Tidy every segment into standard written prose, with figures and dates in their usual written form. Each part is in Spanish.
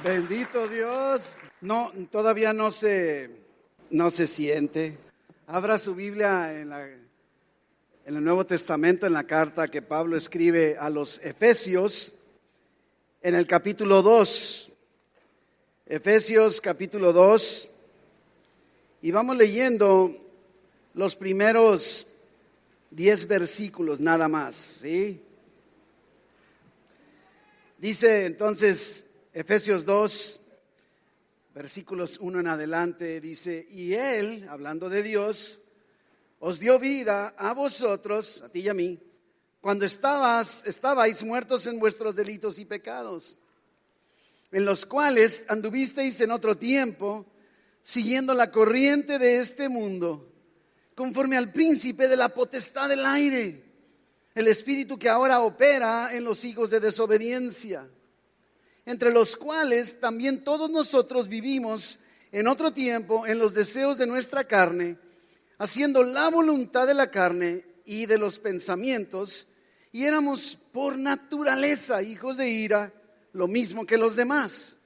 Bendito Dios. No, todavía no se siente. Abra su Biblia en el Nuevo Testamento, en la carta que Pablo escribe a los Efesios, en el capítulo 2. Efesios capítulo 2. Y vamos leyendo los primeros 10 versículos nada más, ¿sí? Dice entonces Efesios 2, versículos 1 en adelante, dice: y Él, hablando de Dios, os dio vida a vosotros, a ti y a mí, cuando estabais muertos en vuestros delitos y pecados, en los cuales anduvisteis en otro tiempo, siguiendo la corriente de este mundo, conforme al príncipe de la potestad del aire, el espíritu que ahora opera en los hijos de desobediencia, entre los cuales también todos nosotros vivimos en otro tiempo en los deseos de nuestra carne, haciendo la voluntad de la carne y de los pensamientos, y éramos por naturaleza hijos de ira, lo mismo que los demás.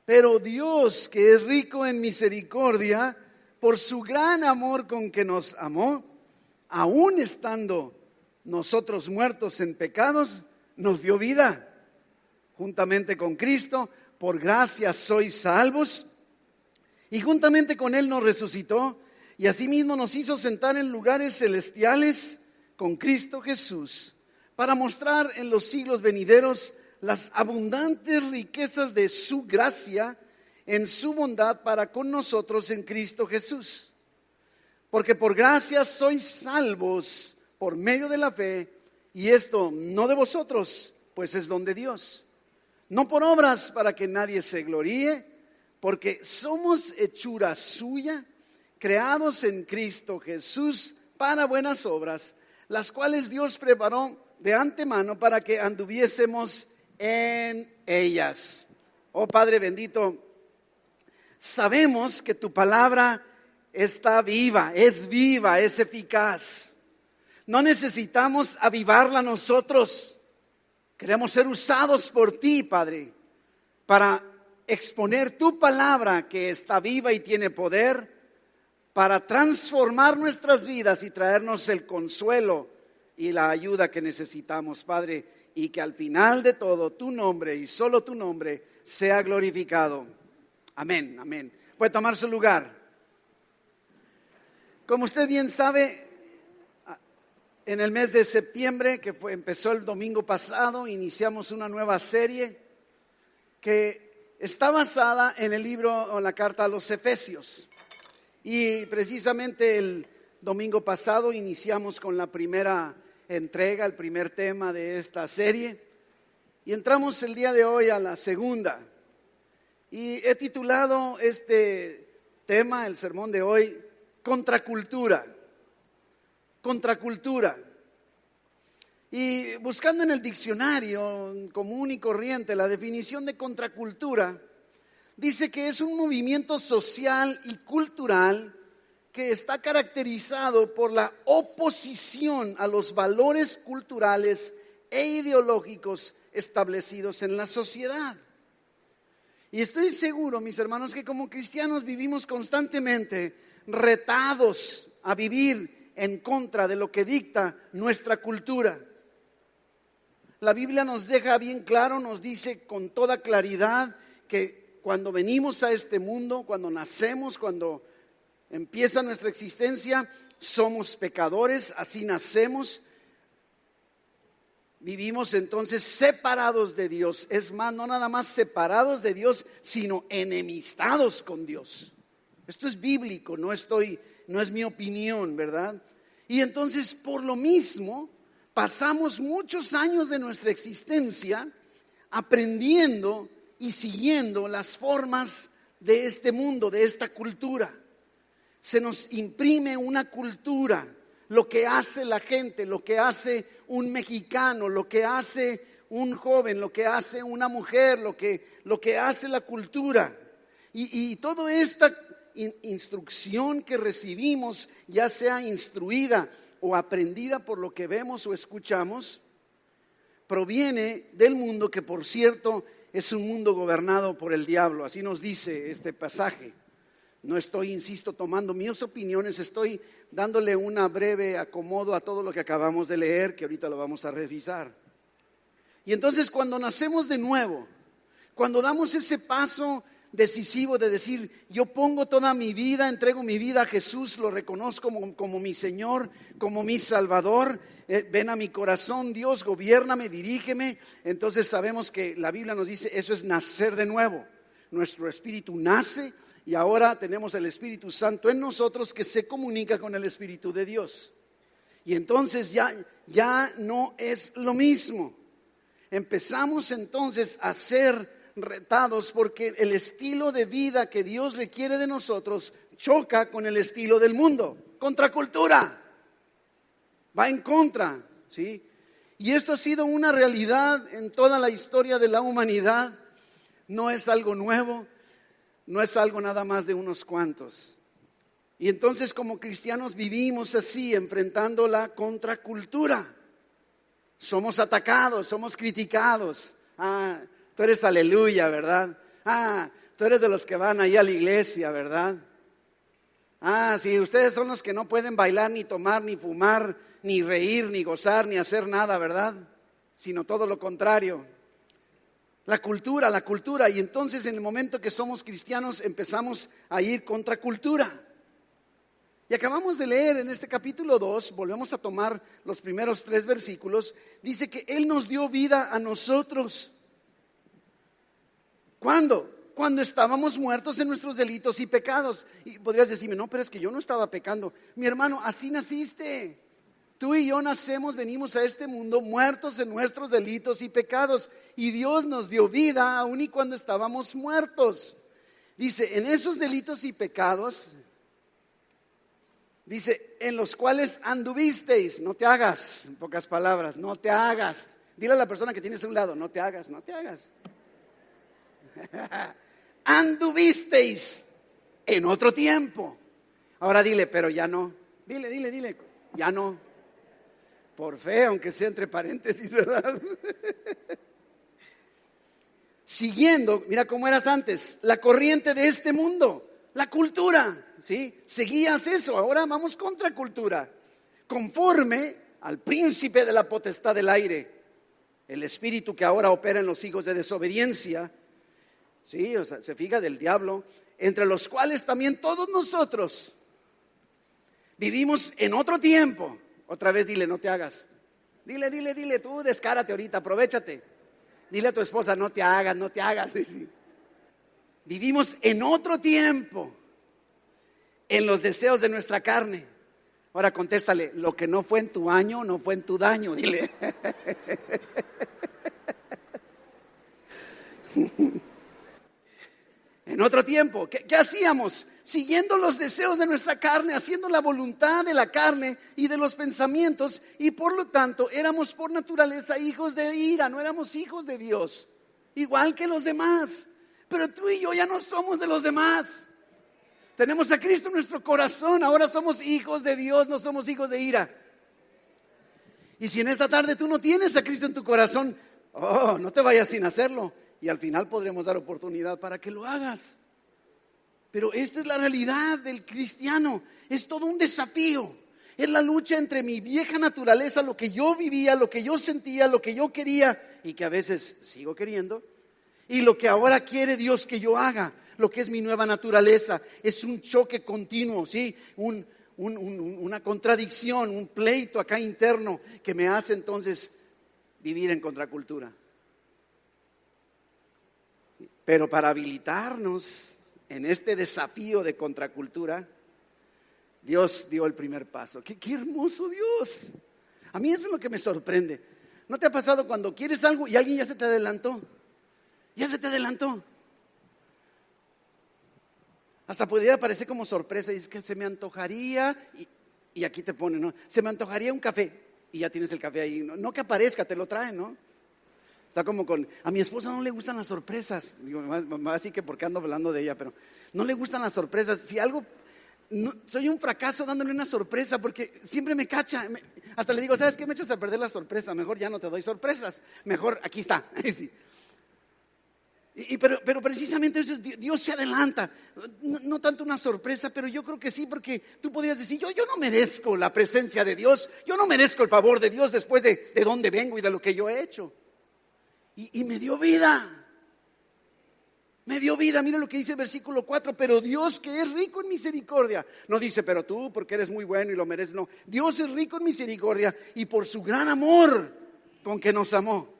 Pero Dios, que es rico en misericordia, por su gran amor con que nos amó, aun estando nosotros muertos en pecados, nos dio vida. Juntamente con Cristo, por gracia sois salvos, y juntamente con Él nos resucitó, y asimismo nos hizo sentar en lugares celestiales con Cristo Jesús, para mostrar en los siglos venideros las abundantes riquezas de su gracia en su bondad para con nosotros en Cristo Jesús. Porque por gracia sois salvos por medio de la fe, y esto no de vosotros, pues es don de Dios. No por obras para que nadie se gloríe, porque somos hechura suya, creados en Cristo Jesús para buenas obras, las cuales Dios preparó de antemano para que anduviésemos en ellas. Oh Padre bendito, sabemos que tu palabra está viva, es eficaz. No necesitamos avivarla nosotros. Queremos ser usados por ti, Padre, para exponer tu palabra que está viva y tiene poder, para transformar nuestras vidas y traernos el consuelo y la ayuda que necesitamos, Padre, y que al final de todo tu nombre y solo tu nombre sea glorificado. Amén, amén. Puede tomar su lugar. Como usted bien sabe, en el mes de septiembre, que empezó el domingo pasado, iniciamos una nueva serie que está basada en el libro o la carta a los Efesios. Y precisamente el domingo pasado iniciamos con la primera entrega, el primer tema de esta serie. Y entramos el día de hoy a la segunda. Y he titulado este tema, el sermón de hoy, Contracultura. Contracultura. Y buscando en el diccionario común y corriente la definición de contracultura, dice que es un movimiento social y cultural que está caracterizado por la oposición a los valores culturales e ideológicos establecidos en la sociedad. Y estoy seguro, mis hermanos, que como cristianos vivimos constantemente retados a vivir en contra de lo que dicta nuestra cultura. La Biblia nos deja bien claro, nos dice con toda claridad que cuando venimos a este mundo, cuando nacemos, cuando empieza nuestra existencia, somos pecadores, así nacemos. Vivimos entonces separados de Dios. Es más, no nada más separados de Dios, sino enemistados con Dios. Esto es bíblico, no es mi opinión, ¿verdad? Y entonces por lo mismo pasamos muchos años de nuestra existencia aprendiendo y siguiendo las formas de este mundo, de esta cultura. Se nos imprime una cultura, lo que hace la gente, lo que hace un mexicano, lo que hace un joven, lo que hace una mujer, lo que hace la cultura. Y toda esta instrucción que recibimos, ya sea instruida o aprendida por lo que vemos o escuchamos, proviene del mundo, que por cierto es un mundo gobernado por el diablo. Así nos dice este pasaje. No estoy, insisto, tomando mis opiniones, estoy dándole una breve acomodo a todo lo que acabamos de leer, que ahorita lo vamos a revisar. Y entonces cuando nacemos de nuevo, cuando damos ese paso decisivo de decir, yo pongo toda mi vida, entrego mi vida a Jesús, lo reconozco como mi Señor, como mi Salvador, ven a mi corazón, Dios, gobiérname, dirígeme. Entonces sabemos que la Biblia nos dice, eso es nacer de nuevo. Nuestro espíritu nace y ahora tenemos el Espíritu Santo en nosotros que se comunica con el Espíritu de Dios. Y entonces ya no es lo mismo. Empezamos entonces a ser retados porque el estilo de vida que Dios requiere de nosotros choca con el estilo del mundo, contracultura, va en contra, ¿sí? Y esto ha sido una realidad en toda la historia de la humanidad, no es algo nuevo, no es algo nada más de unos cuantos. Y entonces como cristianos vivimos así, enfrentando la contracultura. Somos atacados, somos criticados. Tú eres aleluya, ¿verdad? Tú eres de los que van ahí a la iglesia, ¿verdad? Sí, ustedes son los que no pueden bailar, ni tomar, ni fumar, ni reír, ni gozar, ni hacer nada, ¿verdad? Sino todo lo contrario. La cultura. Y entonces en el momento que somos cristianos empezamos a ir contra cultura. Y acabamos de leer en este capítulo 2, volvemos a tomar los primeros 3 versículos, dice que Él nos dio vida a nosotros. ¿Cuándo? Cuando estábamos muertos en nuestros delitos y pecados. Y podrías decirme, no, pero es que yo no estaba pecando. Mi hermano, así naciste. Tú y yo nacemos, venimos a este mundo muertos en nuestros delitos y pecados. Y Dios nos dio vida aun y cuando estábamos muertos. Dice, en esos delitos y pecados, dice, en los cuales anduvisteis. No te hagas, en pocas palabras, no te hagas. Dile a la persona que tienes a un lado, no te hagas. Anduvisteis en otro tiempo. Ahora dile, pero ya no. Dile, ya no. Por fe, aunque sea entre paréntesis, ¿verdad? Siguiendo, mira cómo eras antes, la corriente de este mundo, la cultura, ¿sí? Seguías eso, ahora vamos contra cultura. Conforme al príncipe de la potestad del aire, el espíritu que ahora opera en los hijos de desobediencia. Sí, o sea, se fija, del diablo, entre los cuales también todos nosotros vivimos en otro tiempo. Otra vez dile, no te hagas. Dile, tú descárate ahorita, aprovéchate. Dile a tu esposa, no te hagas. Sí. Vivimos en otro tiempo, en los deseos de nuestra carne. Ahora contéstale, lo que no fue en tu año, no fue en tu daño, dile. En otro tiempo, ¿qué hacíamos? Siguiendo los deseos de nuestra carne, haciendo la voluntad de la carne y de los pensamientos, y por lo tanto éramos por naturaleza hijos de ira, no éramos hijos de Dios, igual que los demás. Pero tú y yo ya no somos de los demás. Tenemos a Cristo en nuestro corazón, ahora somos hijos de Dios, no somos hijos de ira. Y si en esta tarde tú no tienes a Cristo en tu corazón, no te vayas sin hacerlo. Y al final podremos dar oportunidad para que lo hagas. Pero esta es la realidad del cristiano. Es todo un desafío. Es la lucha entre mi vieja naturaleza, lo que yo vivía, lo que yo sentía, lo que yo quería y que a veces sigo queriendo, y lo que ahora quiere Dios que yo haga, lo que es mi nueva naturaleza. Es un choque continuo, ¿sí? Una contradicción, un pleito acá interno que me hace entonces vivir en contracultura. Pero para habilitarnos en este desafío de contracultura, Dios dio el primer paso. ¡Qué hermoso Dios! A mí eso es lo que me sorprende. ¿No te ha pasado cuando quieres algo y alguien ya se te adelantó? Hasta podría parecer como sorpresa. Y es que se me antojaría, y aquí te pone, ¿no? Se me antojaría un café, y ya tienes el café ahí. No que aparezca, te lo traen, ¿no? Está como a mi esposa no le gustan las sorpresas. Digo, así que porque ando hablando de ella, pero no le gustan las sorpresas. Si algo soy un fracaso dándole una sorpresa porque siempre me cacha. Hasta le digo, ¿sabes qué? Me echas a perder la sorpresa. Mejor ya no te doy sorpresas. Mejor aquí está. Sí. Pero precisamente eso, Dios se adelanta. No tanto una sorpresa, pero yo creo que sí, porque tú podrías decir, yo no merezco la presencia de Dios. Yo no merezco el favor de Dios después de dónde vengo y de lo que yo he hecho. Y me dio vida. Me dio vida, mira lo que dice el versículo 4, pero Dios que es rico en misericordia. No dice, pero tú porque eres muy bueno y lo mereces. No, Dios es rico en misericordia y por su gran amor con que nos amó.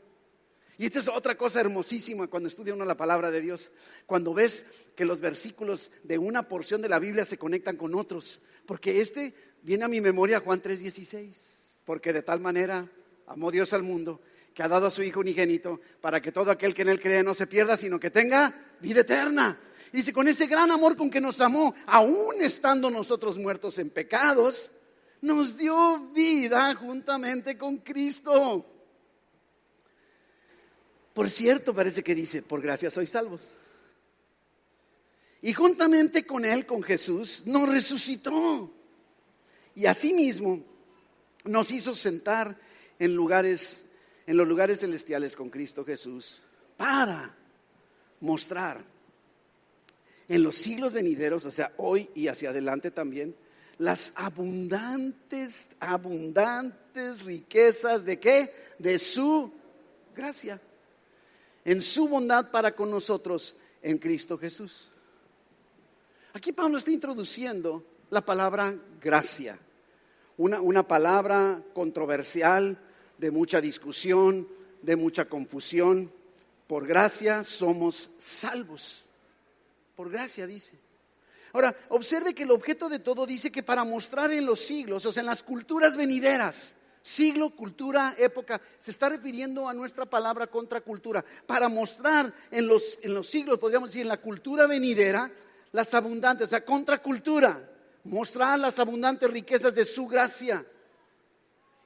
Y esta es otra cosa hermosísima cuando estudia uno la palabra de Dios. Cuando ves que los versículos de una porción de la Biblia se conectan con otros. Porque viene a mi memoria Juan 3:16. Porque de tal manera amó Dios al mundo que ha dado a su Hijo unigénito para que todo aquel que en él cree no se pierda, sino que tenga vida eterna. Y dice, con ese gran amor con que nos amó, aún estando nosotros muertos en pecados, nos dio vida juntamente con Cristo. Por cierto, parece que dice, por gracia sois salvos. Y juntamente con él, con Jesús, nos resucitó. Y asimismo nos hizo sentar en los lugares celestiales con Cristo Jesús, para mostrar en los siglos venideros, o sea, hoy y hacia adelante también, las abundantes riquezas ¿de qué? De su gracia, en su bondad para con nosotros en Cristo Jesús. Aquí Pablo está introduciendo la palabra gracia, una palabra controversial, de mucha discusión, de mucha confusión. Por gracia somos salvos. Por gracia dice. Ahora, observe que el objeto de todo dice que para mostrar en los siglos, o sea, en las culturas venideras, siglo, cultura, época, se está refiriendo a nuestra palabra contracultura. Para mostrar en los siglos, podríamos decir, en la cultura venidera, las abundantes, o sea, contracultura, mostrar las abundantes riquezas de su gracia.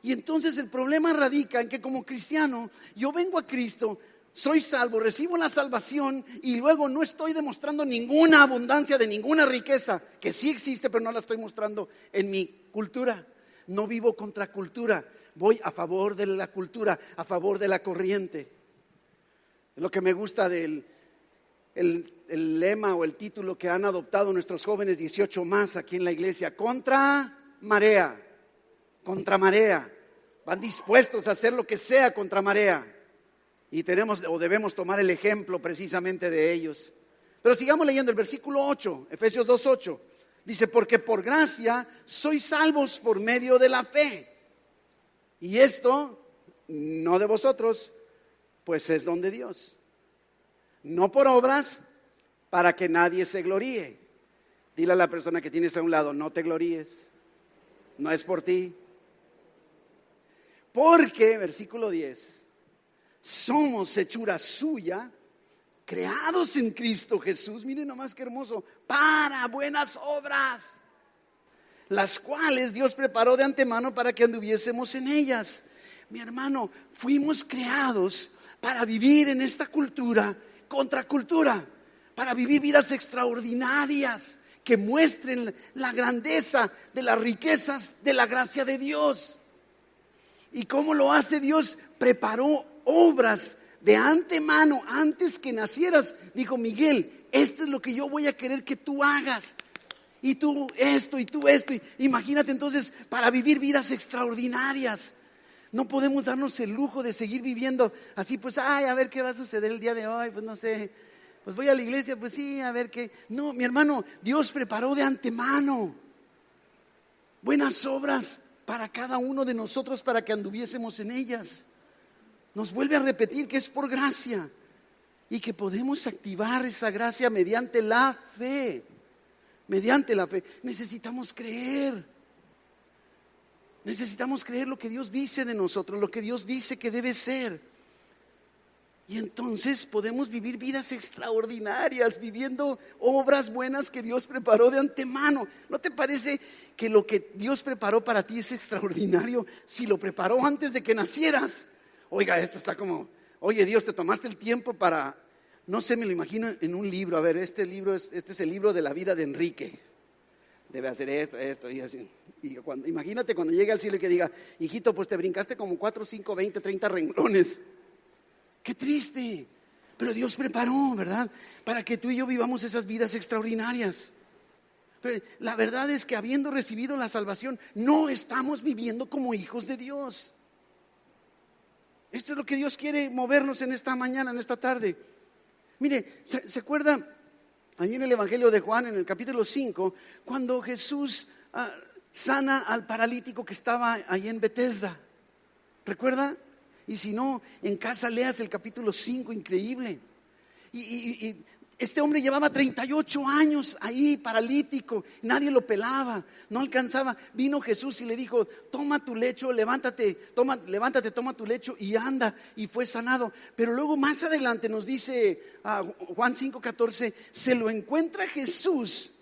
Y entonces el problema radica en que como cristiano, yo vengo a Cristo, soy salvo, recibo la salvación y luego no estoy demostrando ninguna abundancia de ninguna riqueza, que sí existe, pero no la estoy mostrando en mi cultura. No vivo contra cultura, voy a favor de la cultura, a favor de la corriente. Lo que me gusta del el lema o el título que han adoptado nuestros jóvenes 18 más aquí en la iglesia, contra marea. Contra marea, van dispuestos a hacer lo que sea contra marea y debemos tomar el ejemplo precisamente de ellos. Pero sigamos leyendo el versículo 8, Efesios 2:8, dice, porque por gracia sois salvos por medio de la fe, y esto no de vosotros, pues es don de Dios, no por obras, para que nadie se gloríe. Dile a la persona que tienes a un lado, no te gloríes, no es por ti. Porque, versículo 10, somos hechura suya, creados en Cristo Jesús, miren nomás qué hermoso, para buenas obras, las cuales Dios preparó de antemano para que anduviésemos en ellas. Mi hermano, fuimos creados para vivir en esta cultura, contracultura, para vivir vidas extraordinarias que muestren la grandeza de las riquezas de la gracia de Dios. ¿Y cómo lo hace Dios? Preparó obras de antemano, antes que nacieras. Dijo, Miguel, esto es lo que yo voy a querer que tú hagas. Y tú esto, y tú esto. Imagínate entonces, para vivir vidas extraordinarias. No podemos darnos el lujo de seguir viviendo así, pues, a ver qué va a suceder el día de hoy, pues no sé. Pues voy a la iglesia, pues sí, a ver qué. No, mi hermano, Dios preparó de antemano buenas obras para cada uno de nosotros, para que anduviésemos en ellas. Nos vuelve a repetir que es por gracia y que podemos activar esa gracia mediante la fe. Mediante la fe. Necesitamos creer lo que Dios dice de nosotros, lo que Dios dice que debe ser. Y entonces podemos vivir vidas extraordinarias, viviendo obras buenas que Dios preparó de antemano. ¿No te parece que lo que Dios preparó para ti es extraordinario? Si lo preparó antes de que nacieras. Oiga, esto está como, oye Dios, te tomaste el tiempo para, no sé, me lo imagino en un libro. A ver, este es el libro de la vida de Enrique. debe hacer esto y así. Y imagínate cuando llegue al cielo y que diga, hijito, pues te brincaste como 4, 5, 20, 30 renglones. Qué triste. Pero Dios preparó, ¿verdad?, para que tú y yo vivamos esas vidas extraordinarias. Pero la verdad es que habiendo recibido la salvación, no estamos viviendo como hijos de Dios. Esto es lo que Dios quiere movernos en esta mañana, en esta tarde. Mire, ¿se acuerda ahí en el Evangelio de Juan, en el capítulo 5, cuando Jesús sana al paralítico que estaba ahí en Betesda? ¿Recuerda? Y si no, en casa leas el capítulo 5, increíble. Y este hombre llevaba 38 años ahí paralítico, nadie lo pelaba, no alcanzaba. Vino Jesús y le dijo, toma tu lecho, levántate, toma tu lecho y anda, y fue sanado. Pero luego más adelante nos dice Juan 5:14, se lo encuentra Jesús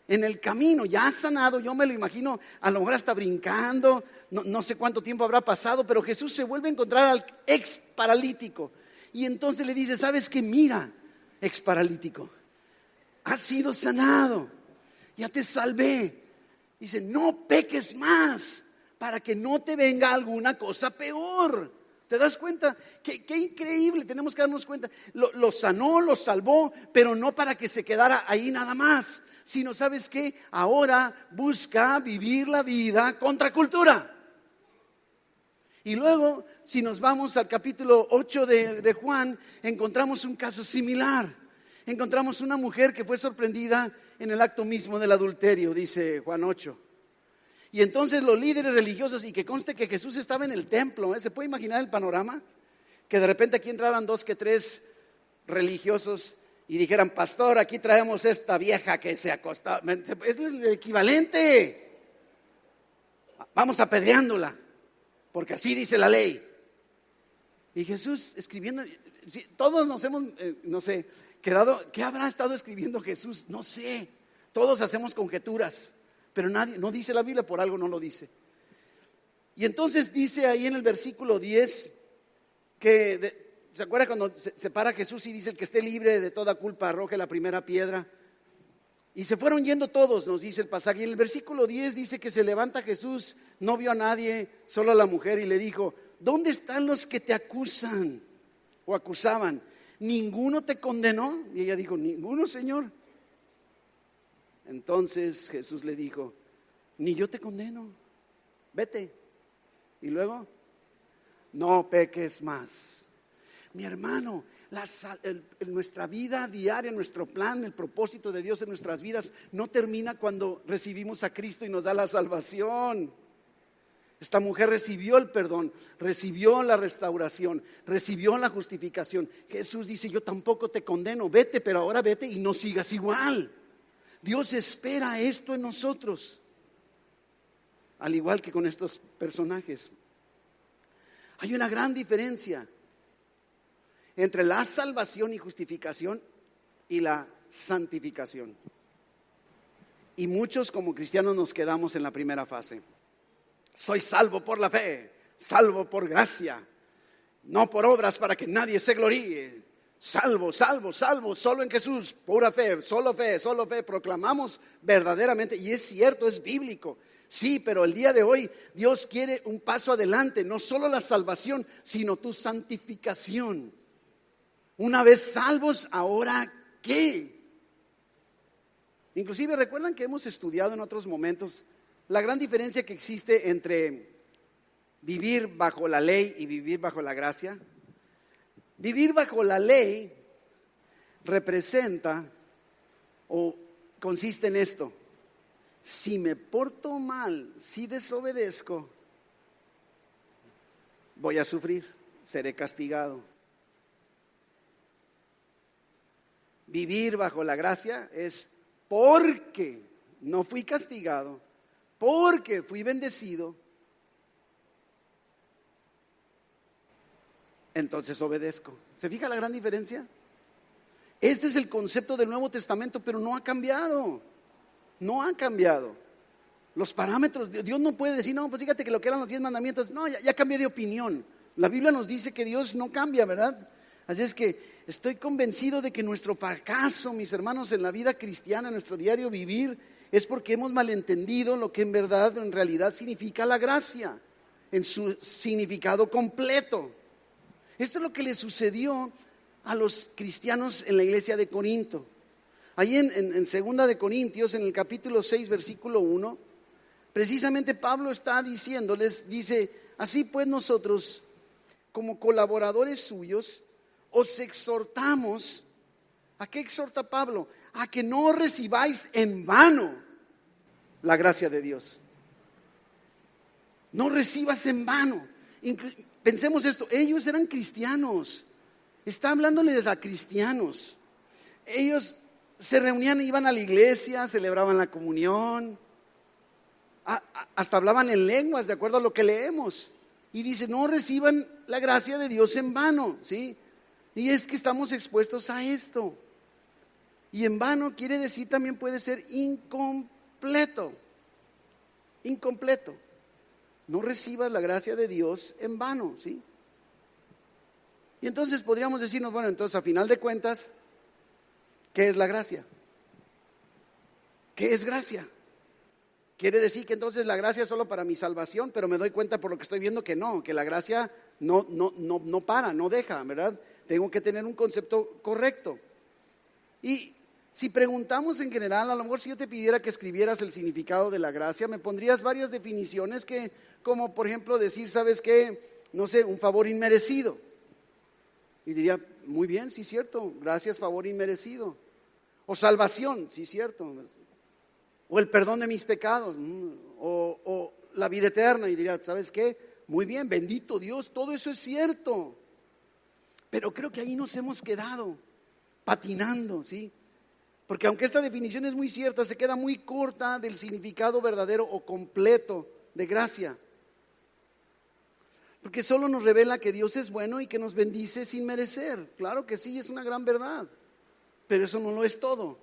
en el camino, ya sanado. Yo me lo imagino, a lo mejor hasta brincando, no sé cuánto tiempo habrá pasado, pero Jesús se vuelve a encontrar al ex paralítico. Y entonces le dice, ¿sabes qué? Mira, ex paralítico, has sido sanado, ya te salvé. Dice, no peques más para que no te venga alguna cosa peor. ¿Te das cuenta? Qué increíble, tenemos que darnos cuenta. Lo sanó, lo salvó, pero no para que se quedara ahí nada más, sino, ¿sabes qué? Ahora busca vivir la vida contra cultura. Y luego, si nos vamos al capítulo 8 de Juan, encontramos un caso similar. Encontramos una mujer que fue sorprendida en el acto mismo del adulterio, dice Juan 8. Y entonces los líderes religiosos, y que conste que Jesús estaba en el templo, ¿se puede imaginar el panorama? Que de repente aquí entraran 2 que 3 religiosos y dijeran, pastor, aquí traemos esta vieja que se acostó. Es el equivalente. Vamos apedreándola, porque así dice la ley. Y Jesús escribiendo, todos nos hemos, no sé, quedado, ¿qué habrá estado escribiendo Jesús? No sé, todos hacemos conjeturas, pero nadie, no dice la Biblia, por algo no lo dice. Y entonces dice ahí en el versículo 10 que, ¿se acuerda cuando se para Jesús y dice, el que esté libre de toda culpa arroje la primera piedra? Y se fueron yendo todos, nos dice el pasaje. Y en el versículo 10 dice que se levanta Jesús, no vio a nadie, solo a la mujer, y le dijo, ¿dónde están los que te acusan o acusaban? ¿Ninguno te condenó? Y ella dijo, ninguno, Señor. Entonces Jesús le dijo, ni yo te condeno, vete. Y luego, no peques más. Mi hermano, nuestra vida diaria, nuestro plan, el propósito de Dios en nuestras vidas no termina cuando recibimos a Cristo y nos da la salvación. Esta mujer recibió el perdón, recibió la restauración, recibió la justificación. Jesús dice, yo tampoco te condeno, vete, pero ahora vete y no sigas igual. Dios espera esto en nosotros, al igual que con estos personajes. Hay una gran diferencia entre la salvación y justificación y la santificación. Y muchos como cristianos nos quedamos en la primera fase. Soy salvo por la fe, salvo por gracia, no por obras para que nadie se gloríe. Salvo, solo en Jesús, pura fe, solo fe, proclamamos verdaderamente, y es cierto, es bíblico. Sí, pero el día de hoy Dios quiere un paso adelante, no solo la salvación, sino tu santificación. Una vez salvos, ¿ahora qué? Inclusive recuerdan que hemos estudiado en otros momentos la gran diferencia que existe entre vivir bajo la ley y vivir bajo la gracia. Vivir bajo la ley representa o consiste en esto: si me porto mal, si desobedezco, voy a sufrir, seré castigado. Vivir bajo la gracia es porque no fui castigado, porque fui bendecido, entonces obedezco. ¿Se fija la gran diferencia? Este es el concepto del Nuevo Testamento, pero no ha cambiado. No ha cambiado. Los parámetros, Dios no puede decir, no, pues fíjate que lo que eran los 10 mandamientos, no, ya cambié de opinión. La Biblia nos dice que Dios no cambia, ¿verdad? Así es que estoy convencido de que nuestro fracaso, mis hermanos, en la vida cristiana, en nuestro diario vivir, es porque hemos malentendido lo que en realidad significa la gracia, en su significado completo. Esto es lo que le sucedió a los cristianos en la iglesia de Corinto. Ahí en segunda de Corintios, en el capítulo 6, versículo 1, precisamente Pablo está diciéndoles, dice, así pues nosotros, como colaboradores suyos, os exhortamos. ¿A qué exhorta Pablo? A que no recibáis en vano la gracia de Dios. No recibas en vano. Pensemos esto, ellos eran cristianos. Está hablándoles a cristianos. Ellos se reunían, iban a la iglesia, celebraban la comunión, hasta hablaban en lenguas, de acuerdo a lo que leemos. Y dice, no reciban la gracia de Dios en vano, ¿sí? Y es que estamos expuestos a esto. Y en vano quiere decir también puede ser incompleto. Incompleto. No recibas la gracia de Dios en vano, ¿sí? Y entonces podríamos decirnos, bueno, entonces a final de cuentas, ¿qué es la gracia? ¿Qué es gracia? Quiere decir que entonces la gracia es solo para mi salvación, pero me doy cuenta por lo que estoy viendo que no, que la gracia no para, no deja, ¿verdad? Tengo que tener un concepto correcto. Y si preguntamos en general, a lo mejor si yo te pidiera que escribieras el significado de la gracia, me pondrías varias definiciones que, como por ejemplo decir, ¿sabes qué? No sé, un favor inmerecido. Y diría, muy bien, sí, cierto, gracias, favor inmerecido. O salvación, sí, cierto. O el perdón de mis pecados, o la vida eterna. Y diría, ¿sabes qué? Muy bien, bendito Dios, todo eso es cierto. Pero creo que ahí nos hemos quedado patinando, ¿sí? Porque aunque esta definición es muy cierta, se queda muy corta del significado verdadero o completo de gracia. Porque solo nos revela que Dios es bueno y que nos bendice sin merecer. Claro que sí, es una gran verdad, pero eso no lo es todo.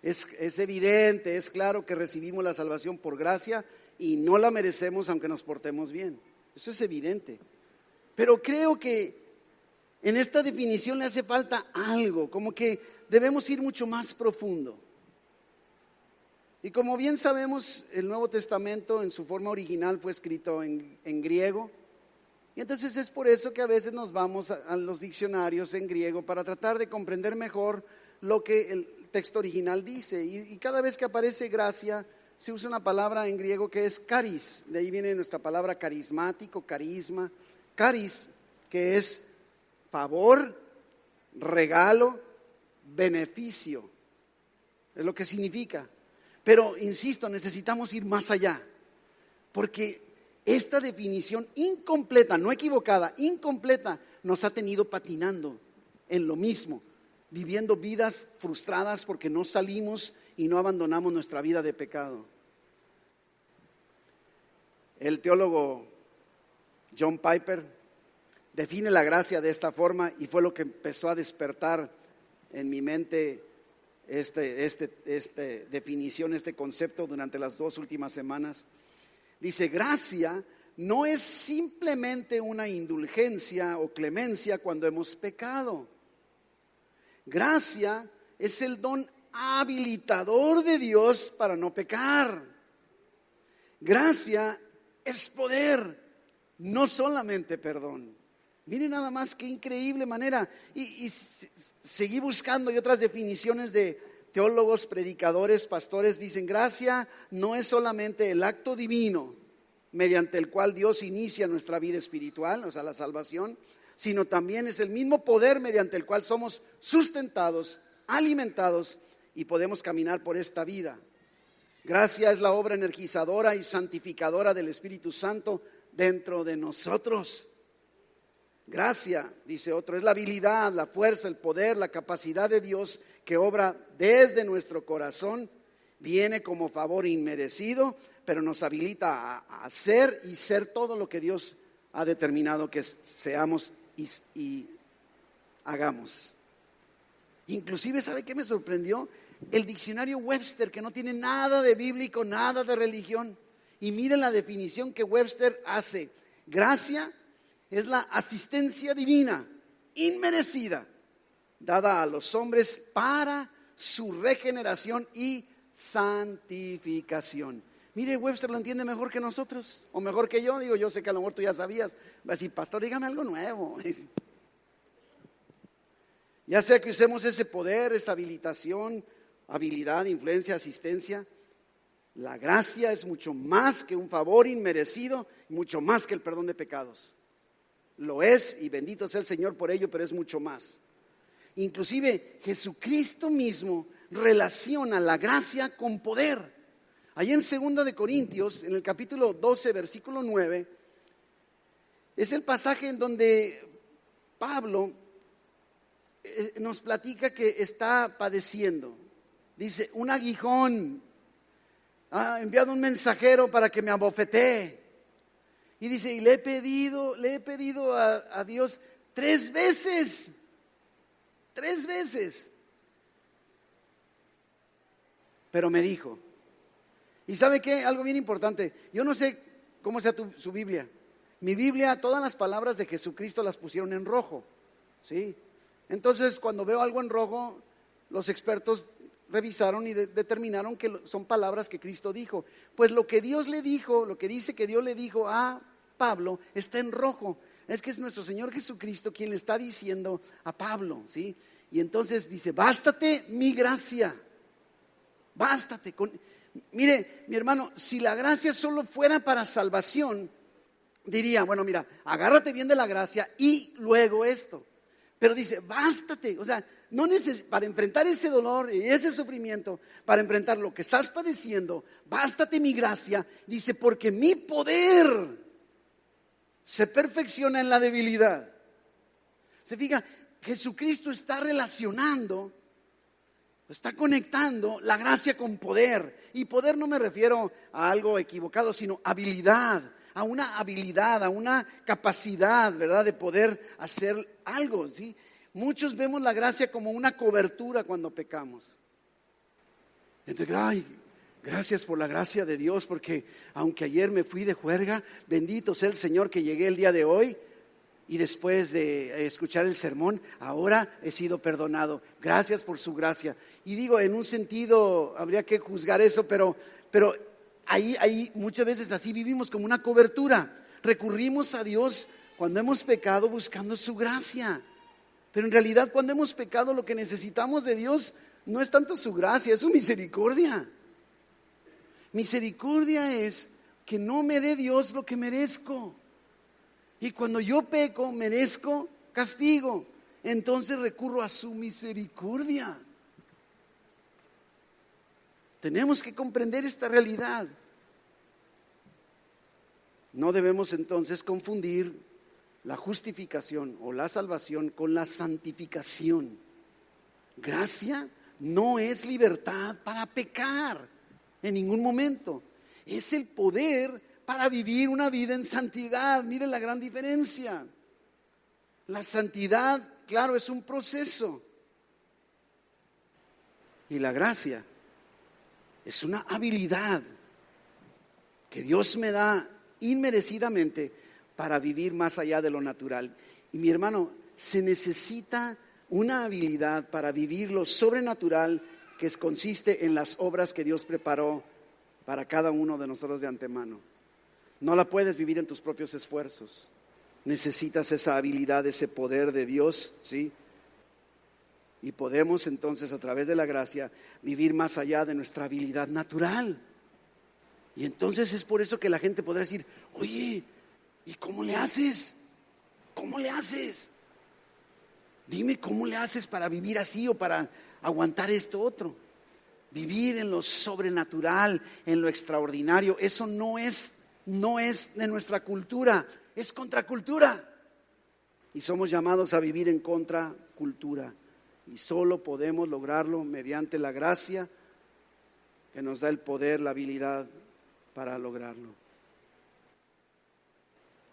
Es evidente, es claro que recibimos la salvación por gracia y no la merecemos aunque nos portemos bien. Eso es evidente. Pero creo que en esta definición le hace falta algo, como que debemos ir mucho más profundo. Y como bien sabemos, el Nuevo Testamento en su forma original fue escrito en griego. Y entonces es por eso que a veces nos vamos a los diccionarios en griego para tratar de comprender mejor lo que el texto original dice. Y cada vez que aparece gracia, se usa una palabra en griego que es charis. De ahí viene nuestra palabra carismático, carisma. Charis, que es favor, regalo, beneficio. Es lo que significa. Pero, insisto, necesitamos ir más allá. Porque esta definición incompleta, no equivocada, incompleta, nos ha tenido patinando en lo mismo, viviendo vidas frustradas porque no salimos y no abandonamos nuestra vida de pecado. El teólogo John Piper define la gracia de esta forma y fue lo que empezó a despertar en mi mente esta definición, este concepto durante las 2 últimas semanas. Dice, gracia no es simplemente una indulgencia o clemencia cuando hemos pecado. Gracia es el don habilitador de Dios para no pecar. Gracia es poder, no solamente perdón. Miren nada más qué increíble manera. Y seguí buscando y otras definiciones de teólogos, predicadores, pastores dicen, gracia no es solamente el acto divino mediante el cual Dios inicia nuestra vida espiritual, o sea, la salvación, sino también es el mismo poder mediante el cual somos sustentados, alimentados y podemos caminar por esta vida. Gracia es la obra energizadora y santificadora del Espíritu Santo dentro de nosotros. Gracia, dice otro, es la habilidad, la fuerza, el poder, la capacidad de Dios que obra desde nuestro corazón, viene como favor inmerecido, pero nos habilita a hacer y ser todo lo que Dios ha determinado que seamos y hagamos. Inclusive, ¿sabe qué me sorprendió? El diccionario Webster, que no tiene nada de bíblico, nada de religión. Y miren la definición que Webster hace. Gracia es la asistencia divina inmerecida, dada a los hombres para su regeneración y santificación. Mire, Webster lo entiende mejor que nosotros, o mejor que yo. Digo, yo sé que a lo mejor tú ya sabías. Va a decir, pastor, dígame algo nuevo. Ya sea que usemos ese poder, esa habilitación, habilidad, influencia, asistencia. La gracia es mucho más que un favor inmerecido, mucho más que el perdón de pecados. Lo es, y bendito sea el Señor por ello, pero es mucho más. Inclusive Jesucristo mismo relaciona la gracia con poder. Allí en 2 de Corintios, en el capítulo 12, versículo 9, es el pasaje en donde Pablo nos platica que está padeciendo. Dice, un aguijón ha enviado un mensajero para que me abofetee. Y dice, y le he pedido a Dios 3 veces. 3 veces. Pero me dijo. ¿Y sabe qué? Algo bien importante. Yo no sé cómo sea su Biblia. Mi Biblia, todas las palabras de Jesucristo las pusieron en rojo. ¿Sí? Entonces, cuando veo algo en rojo, los expertos revisaron y determinaron que son palabras que Cristo dijo. Pues lo que Dios le dijo, lo que dice que Dios le dijo a Pablo, está en rojo. Es que es nuestro Señor Jesucristo quien le está diciendo a Pablo, ¿sí? Y entonces dice, bástate mi gracia. Bástate. Mire, mi hermano, si la gracia solo fuera para salvación, diría, bueno, mira, agárrate bien de la gracia y luego esto. Pero dice, bástate, o sea, para enfrentar ese dolor y ese sufrimiento, para enfrentar lo que estás padeciendo, bástate mi gracia. Dice, porque mi poder se perfecciona en la debilidad. Se fija, Jesucristo está relacionando, está conectando la gracia con poder. Y poder no me refiero a algo equivocado, sino habilidad, a una capacidad, ¿verdad?, de poder hacer algo, ¿sí? Muchos vemos la gracia como una cobertura cuando pecamos. Entonces, ay, gracias por la gracia de Dios, porque aunque ayer me fui de juerga, bendito sea el Señor que llegué el día de hoy. Y después de escuchar el sermón, ahora he sido perdonado. Gracias por su gracia. Y digo, en un sentido habría que juzgar eso, pero ahí muchas veces así vivimos como una cobertura. Recurrimos a Dios cuando hemos pecado buscando su gracia. Pero en realidad cuando hemos pecado lo que necesitamos de Dios no es tanto su gracia, es su misericordia. Misericordia es que no me dé Dios lo que merezco. Y cuando yo peco, merezco castigo. Entonces recurro a su misericordia. Tenemos que comprender esta realidad. No debemos entonces confundir la justificación o la salvación con la santificación. Gracia no es libertad para pecar en ningún momento. Es el poder para vivir una vida en santidad. Miren la gran diferencia. La santidad, claro, es un proceso. Y la gracia es una habilidad que Dios me da inmerecidamente para vivir más allá de lo natural. Y mi hermano, se necesita una habilidad para vivir lo sobrenatural que consiste en las obras que Dios preparó para cada uno de nosotros de antemano. No la puedes vivir en tus propios esfuerzos. Necesitas esa habilidad, ese poder de Dios, ¿sí? Y podemos entonces a través de la gracia vivir más allá de nuestra habilidad natural. Y entonces es por eso que la gente podrá decir, oye, ¿y cómo le haces? ¿Cómo le haces? Dime cómo le haces para vivir así o para aguantar esto otro. Vivir en lo sobrenatural, en lo extraordinario, eso no es de nuestra cultura, es contracultura. Y somos llamados a vivir en contracultura. Y solo podemos lograrlo mediante la gracia que nos da el poder, la habilidad para lograrlo.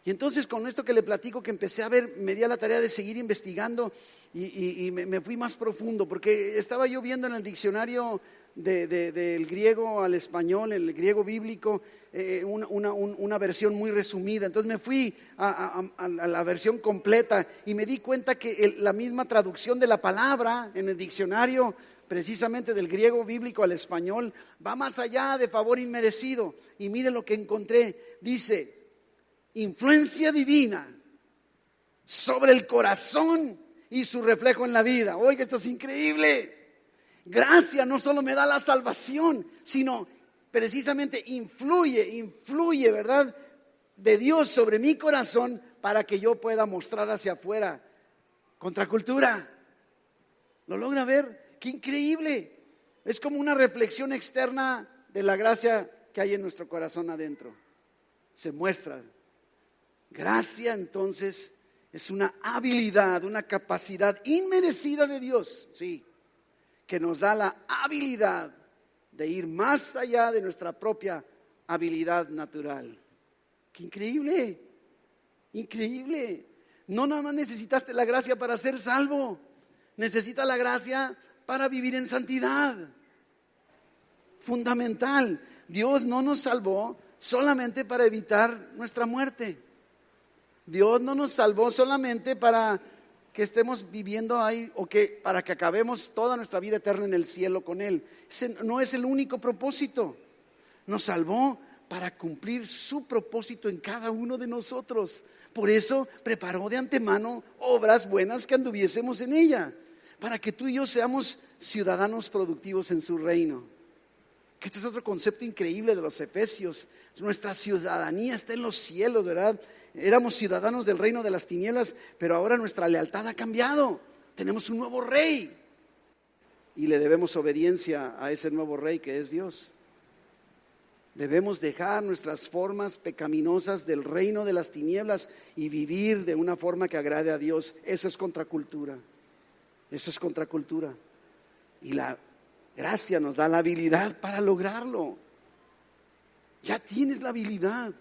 Y entonces con esto que le platico, que empecé a ver, me di a la tarea de seguir investigando y me fui más profundo, porque estaba yo viendo en el diccionario del griego al español, el griego bíblico, una versión muy resumida. Entonces me fui a la versión completa y me di cuenta que la misma traducción de la palabra en el diccionario, precisamente del griego bíblico al español, va más allá de favor inmerecido. Y mire lo que encontré, dice: influencia divina sobre el corazón y su reflejo en la vida. Oiga, esto es increíble. Gracia no solo me da la salvación, sino precisamente influye, ¿verdad?, de Dios sobre mi corazón para que yo pueda mostrar hacia afuera contracultura. ¿Lo logra ver? ¡Qué increíble! Es como una reflexión externa de la gracia que hay en nuestro corazón adentro. Se muestra. Gracia, entonces, es una habilidad, una capacidad inmerecida de Dios, sí, que nos da la habilidad de ir más allá de nuestra propia habilidad natural. ¡Qué increíble! Increíble. No nada más necesitaste la gracia para ser salvo, necesitas la gracia para vivir en santidad. Fundamental. Dios no nos salvó solamente para evitar nuestra muerte. Dios no nos salvó solamente para que estemos viviendo ahí o que para que acabemos toda nuestra vida eterna en el cielo con Él. Ese no es el único propósito. Nos salvó para cumplir su propósito en cada uno de nosotros. Por eso preparó de antemano obras buenas que anduviésemos en ella, para que tú y yo seamos ciudadanos productivos en su reino. Que este es otro concepto increíble de los Efesios. Nuestra ciudadanía está en los cielos, ¿verdad? Éramos ciudadanos del reino de las tinieblas, pero ahora nuestra lealtad ha cambiado. Tenemos un nuevo rey y le debemos obediencia a ese nuevo rey que es Dios. Debemos dejar nuestras formas pecaminosas del reino de las tinieblas y vivir de una forma que agrade a Dios. Eso es contracultura. Eso es contracultura. Y la gracia nos da la habilidad para lograrlo. Ya tienes la habilidad.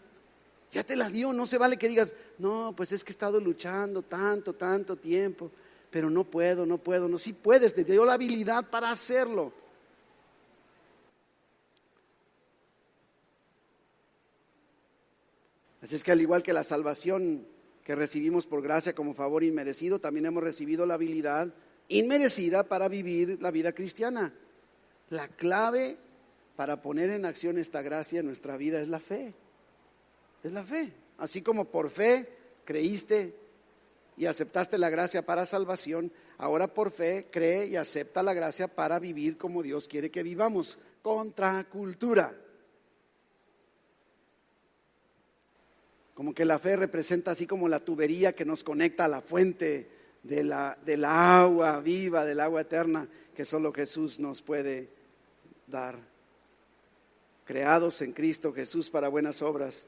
Ya te la dio. No se vale que digas: no, pues es que he estado luchando tanto tiempo, pero no puedo. No, sí puedes, te dio la habilidad para hacerlo. Así es que al igual que la salvación que recibimos por gracia como favor inmerecido, también hemos recibido la habilidad inmerecida para vivir la vida cristiana. La clave para poner en acción esta gracia en nuestra vida es la fe. Es la fe. Así como por fe creíste y aceptaste la gracia para salvación, ahora por fe cree y acepta la gracia para vivir como Dios quiere que vivamos, contracultura. Como que la fe representa así como la tubería que nos conecta a la fuente de la agua viva, del agua eterna, que solo Jesús nos puede dar. Creados en Cristo Jesús para buenas obras.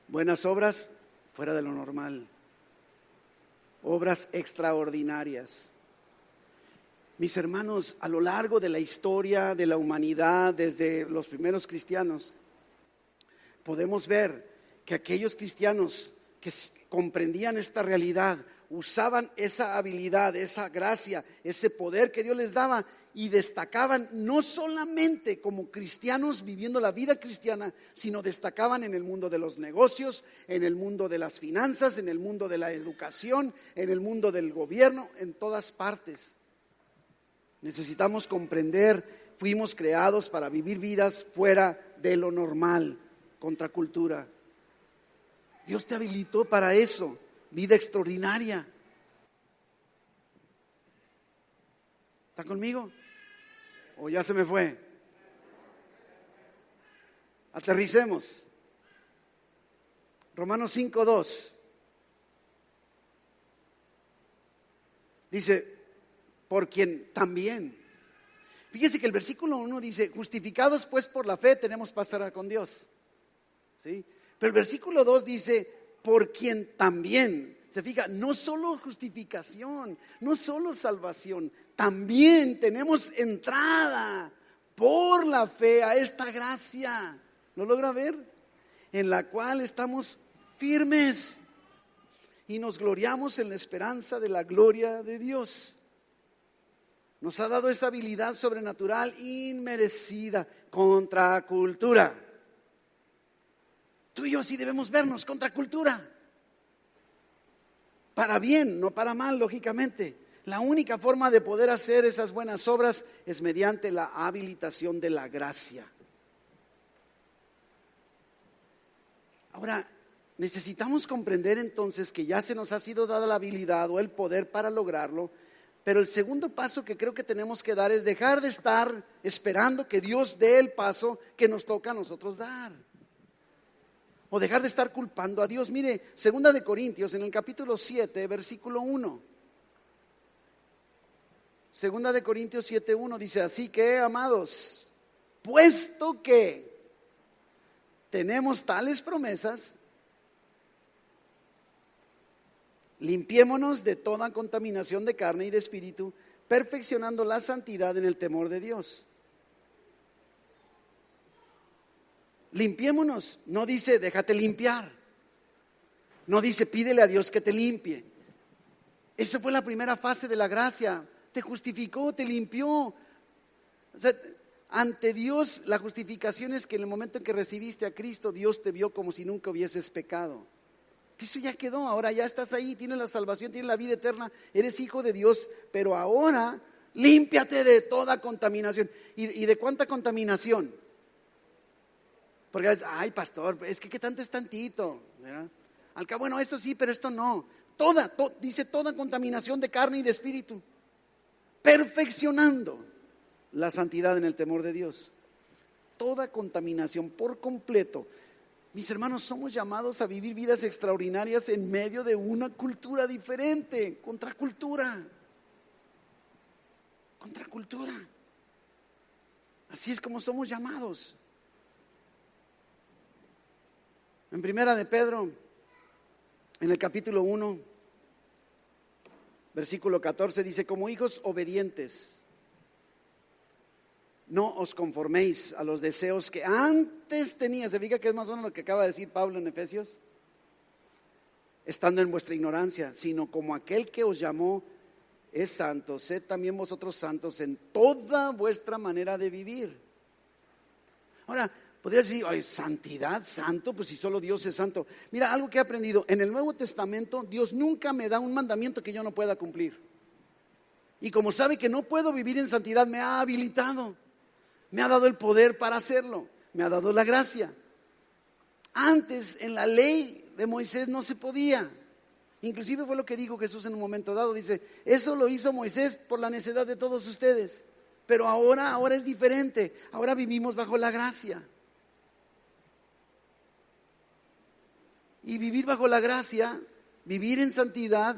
Buenas obras fuera de lo normal. Obras extraordinarias. Mis hermanos, a lo largo de la historia de la humanidad, desde los primeros cristianos, podemos ver que aquellos cristianos que comprendían esta realidad, usaban esa habilidad, esa gracia, ese poder que Dios les daba y destacaban no solamente como cristianos viviendo la vida cristiana, sino destacaban en el mundo de los negocios, en el mundo de las finanzas, en el mundo de la educación, en el mundo del gobierno, en todas partes. Necesitamos comprender, fuimos creados para vivir vidas fuera de lo normal, contracultura. Dios te habilitó para eso, vida extraordinaria. ¿Está conmigo? ¿O ya se me fue? Aterricemos. Romanos 5:2 dice: por quien también. Fíjese que el versículo 1 dice: justificados pues por la fe tenemos paz para con Dios. ¿Sí? Pero el versículo 2 dice: por quien también. Se fija, no solo justificación, no solo salvación, también tenemos entrada por la fe a esta gracia. ¿Lo logra ver? En la cual estamos firmes y nos gloriamos en la esperanza de la gloria de Dios. Nos ha dado esa habilidad sobrenatural inmerecida, contracultura. Tú y yo así debemos vernos, contracultura. Para bien, no para mal, lógicamente. La única forma de poder hacer esas buenas obras es mediante la habilitación de la gracia. Ahora, necesitamos comprender entonces que ya se nos ha sido dada la habilidad o el poder para lograrlo, pero el segundo paso que creo que tenemos que dar es dejar de estar esperando que Dios dé el paso que nos toca a nosotros dar. O dejar de estar culpando a Dios. Mire, 2 de Corintios en el capítulo 7, versículo 1. 2 de Corintios 7:1 dice: así que, amados, puesto que tenemos tales promesas, limpiémonos de toda contaminación de carne y de espíritu, perfeccionando la santidad en el temor de Dios. Limpiémonos, no dice déjate limpiar, no dice pídele a Dios que te limpie. Esa fue la primera fase de la gracia. Te justificó, te limpió. O sea, ante Dios la justificación es que en el momento en que recibiste a Cristo, Dios te vio como si nunca hubieses pecado. Eso ya quedó, ahora ya estás ahí, tienes la salvación, tienes la vida eterna, eres hijo de Dios, pero ahora límpiate de toda contaminación. ¿Y de cuánta contaminación? Porque ay, pastor, es que qué tanto es tantito, ¿verdad? Al cabo, bueno, esto sí, pero esto no. Dice toda contaminación de carne y de espíritu, perfeccionando la santidad en el temor de Dios. Toda contaminación por completo. Mis hermanos, somos llamados a vivir vidas extraordinarias en medio de una cultura diferente, contracultura. Contracultura. Así es como somos llamados. En Primera de Pedro, en el capítulo 1, versículo 14, dice: como hijos obedientes, no os conforméis a los deseos que antes teníais. ¿Se fija que es más o menos lo que acaba de decir Pablo en Efesios? Estando en vuestra ignorancia, sino como aquel que os llamó es santo, sed también vosotros santos en toda vuestra manera de vivir. Ahora, podría decir, ay, santidad, santo, pues si solo Dios es santo. Mira, algo que he aprendido, en el Nuevo Testamento Dios nunca me da un mandamiento que yo no pueda cumplir. Y como sabe que no puedo vivir en santidad, me ha habilitado. Me ha dado el poder para hacerlo, me ha dado la gracia. Antes en la ley de Moisés no se podía. Inclusive fue lo que dijo Jesús en un momento dado. Dice, eso lo hizo Moisés por la necedad de todos ustedes. Pero ahora es diferente. Ahora vivimos bajo la gracia. Y vivir bajo la gracia, vivir en santidad,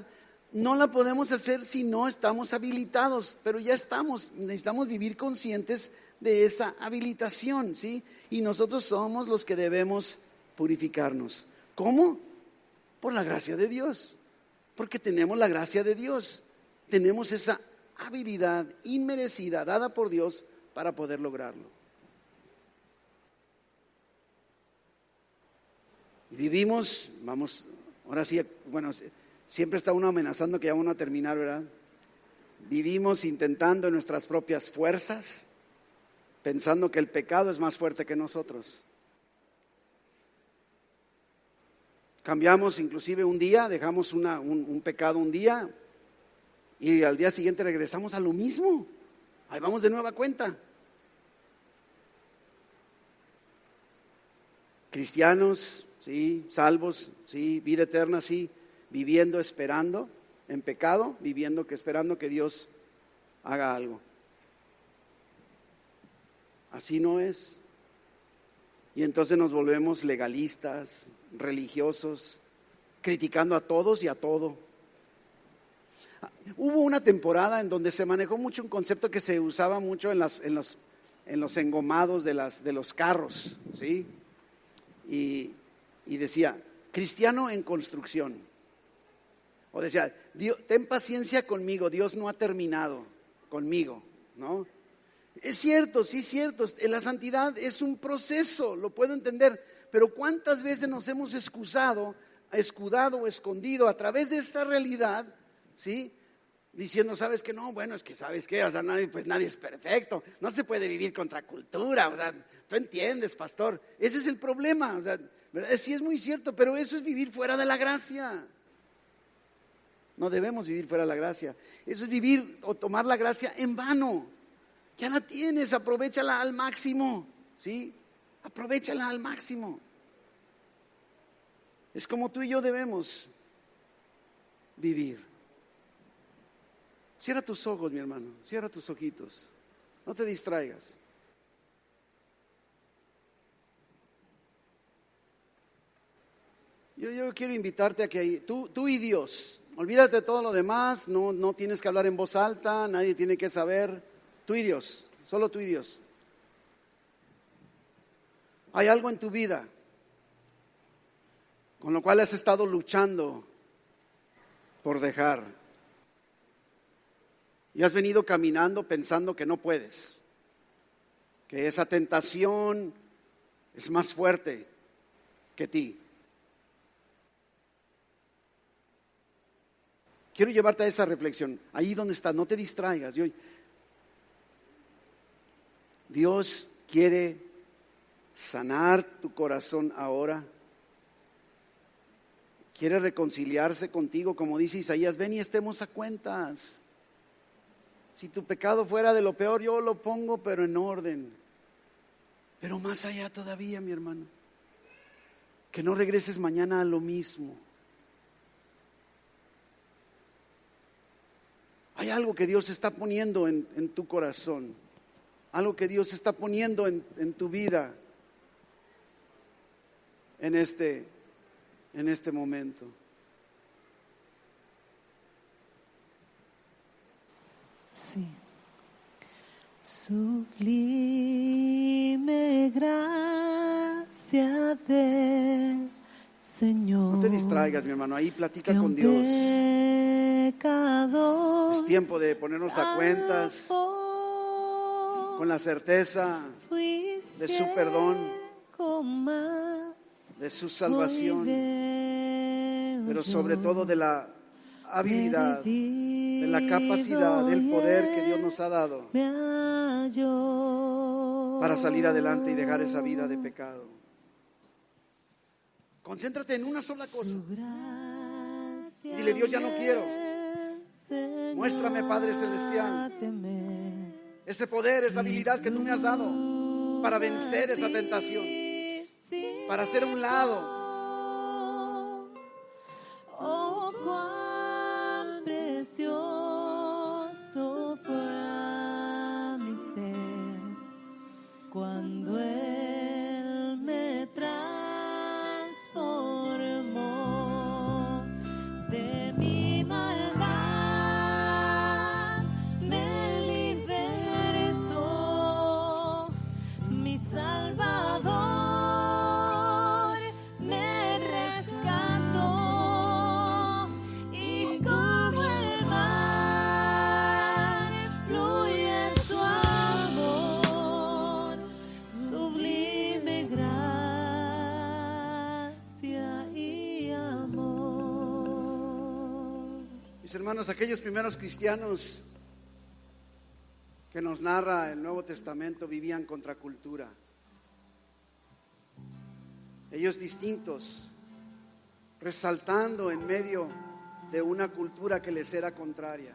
no la podemos hacer si no estamos habilitados. Pero ya necesitamos vivir conscientes de esa habilitación, ¿sí? Y nosotros somos los que debemos purificarnos. ¿Cómo? Por la gracia de Dios. Porque tenemos la gracia de Dios. Tenemos esa habilidad inmerecida dada por Dios para poder lograrlo. Y vivimos, ahora sí, bueno, siempre está uno amenazando que ya vamos a terminar, ¿verdad? Vivimos intentando en nuestras propias fuerzas, pensando que el pecado es más fuerte que nosotros. Cambiamos inclusive un día, dejamos un pecado un día y al día siguiente regresamos a lo mismo. Ahí vamos de nueva cuenta. Cristianos, sí, salvos, sí, vida eterna, sí, viviendo, esperando en pecado, esperando que Dios haga algo. Así no es. Y entonces nos volvemos legalistas, religiosos, criticando a todos y a todo. Hubo una temporada en donde se manejó mucho un concepto que se usaba mucho en los engomados de los carros, ¿sí? Y decía, cristiano en construcción. O decía, ten paciencia conmigo, Dios no ha terminado conmigo, ¿no? Es cierto, sí es cierto, la santidad es un proceso, lo puedo entender, pero ¿cuántas veces nos hemos excusado escudado o escondido a través de esta realidad, ¿sí? Diciendo, ¿sabes qué? No, bueno, es que ¿sabes qué? O sea, nadie es perfecto, no se puede vivir contra cultura, o sea, tú entiendes, pastor, ese es el problema, o sea, ¿verdad? Sí es muy cierto, pero eso es vivir fuera de la gracia. No debemos vivir fuera de la gracia. Eso es vivir o tomar la gracia en vano. Ya la tienes, aprovéchala al máximo, ¿sí? Aprovéchala al máximo. Es como tú y yo debemos vivir. Cierra tus ojos, mi hermano, cierra tus ojitos. No te distraigas. Yo quiero invitarte a que tú y Dios, olvídate de todo lo demás, no tienes que hablar en voz alta, nadie tiene que saber, tú y Dios, solo tú y Dios. Hay algo en tu vida con lo cual has estado luchando por dejar y has venido caminando pensando que no puedes, que esa tentación es más fuerte que ti. Quiero llevarte a esa reflexión, ahí donde estás, no te distraigas. Dios quiere sanar tu corazón ahora. Quiere reconciliarse contigo, como dice Isaías, ven y estemos a cuentas. Si tu pecado fuera de lo peor, yo lo pongo, pero en orden. Pero más allá todavía, mi hermano, que no regreses mañana a lo mismo. Hay algo que Dios está poniendo en tu corazón, algo que Dios está poniendo en tu vida en este momento. Sí. Sublime gracia del Señor. No te distraigas, mi hermano, ahí platica con Dios. Es tiempo de ponernos a cuentas con la certeza de su perdón, de su salvación, pero sobre todo de la habilidad, de la capacidad, del poder que Dios nos ha dado para salir adelante y dejar esa vida de pecado. Concéntrate en una sola cosa. Dile, Dios, ya no quiero. Muéstrame, Padre Celestial, ese poder, esa habilidad que tú me has dado para vencer esa tentación, para hacer un lado. Oh, cuán precioso fue a mi ser cuando Él me transformó de mi maldad, me libertó, mi Salvador me rescató, y como el mar fluye su amor, sublime gracia y amor. Mis hermanos, aquellos primeros cristianos que nos narra el Nuevo Testamento vivían contra cultura. Ellos distintos, resaltando en medio de una cultura que les era contraria.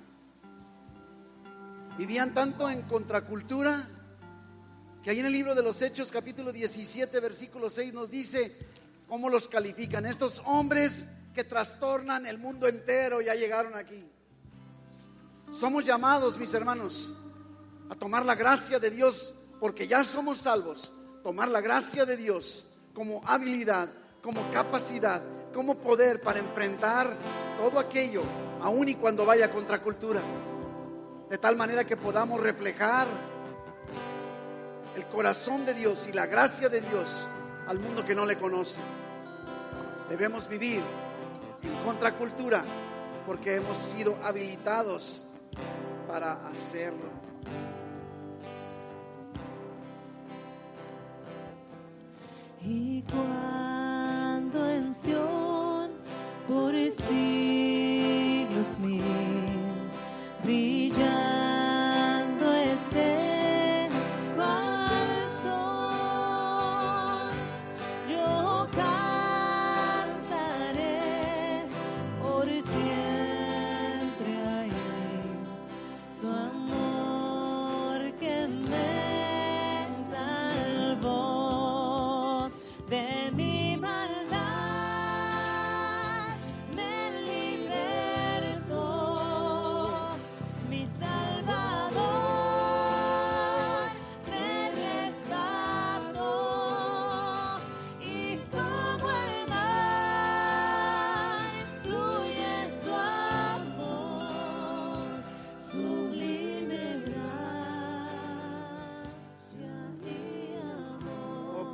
Vivían tanto en contracultura que ahí en el libro de los Hechos, capítulo 17, versículo 6, nos dice cómo los califican. Estos hombres que trastornan el mundo entero ya llegaron aquí. Somos llamados, mis hermanos, a tomar la gracia de Dios, porque ya somos salvos. Tomar la gracia de Dios como habilidad, como capacidad, como poder para enfrentar todo aquello, aun y cuando vaya contra cultura, de tal manera que podamos reflejar el corazón de Dios y la gracia de Dios al mundo que no le conoce. Debemos vivir en contracultura porque hemos sido habilitados para hacerlo. Y cuando en Sión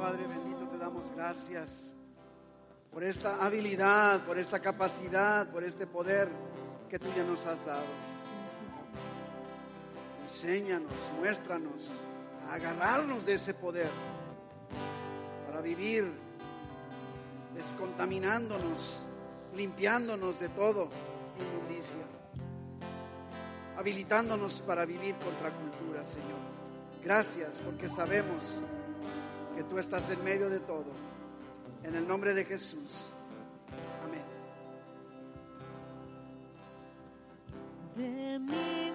Padre bendito, te damos gracias por esta habilidad, por esta capacidad, por este poder que tú ya nos has dado. Enséñanos, muéstranos a agarrarnos de ese poder para vivir descontaminándonos, limpiándonos de todo inmundicia, habilitándonos para vivir contra cultura, Señor. Gracias porque sabemos que tú estás en medio de todo. En el nombre de Jesús. Amén. De mí